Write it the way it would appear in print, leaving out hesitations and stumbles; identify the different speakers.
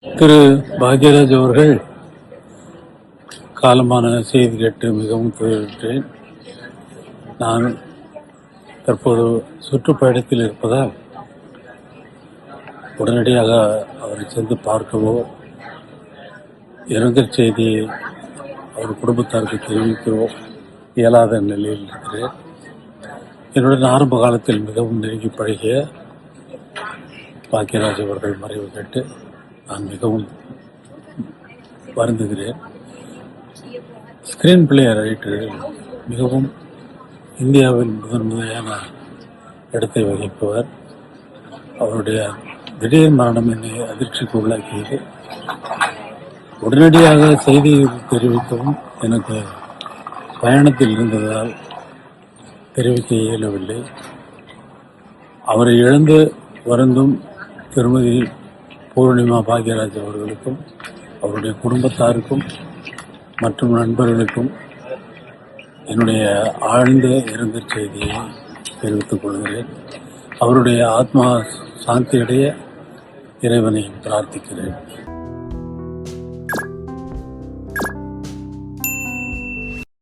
Speaker 1: திரு பாக்யராஜ் அவர்கள் காலமான செய்தி கேட்டு மிகவும் துயருற்றேன். நான் தற்போது சுற்றுப்பயணத்தில் இருப்பதால் உடனடியாக அவரை சென்று பார்க்கவோ இரங்கல் செய்தியை அவர் குடும்பத்தாருக்கு தெரிவிக்கவோ இயலாத நிலையில் இருக்கிறேன். என்னுடன் ஆரம்ப காலத்தில் மிகவும் நெருங்கி பழகிய பாக்யராஜ் அவர்கள் மறைவு கேட்டு நான் மிகவும் வருந்துகிறேன். ஸ்கிரீன் பிளே ரைட்டர் மிகவும் இந்தியாவில் முதன்மையான இடத்தை வகிப்பவர். அவருடைய திடீர் மரணம் என்னை அதிர்ச்சிக்கு உள்ளாக்கியது. உடனடியாக செய்தி தெரிவிக்கவும் எனக்கு பயணத்தில் இருந்ததால் தெரிவிக்க இயலவில்லை. அவரை இழந்து வருந்தும் திருமதி பூர்ணிமா பாக்யராஜ் அவர்களுக்கும் அவருடைய குடும்பத்தாருக்கும் மற்றும் நண்பர்களுக்கும் என்னுடைய ஆழ்ந்த இரங்கல் செய்தியை தெரிவித்துக் கொள்கிறேன். அவருடைய ஆத்மா சாந்தியடைய இறைவனை பிரார்த்திக்கிறேன்.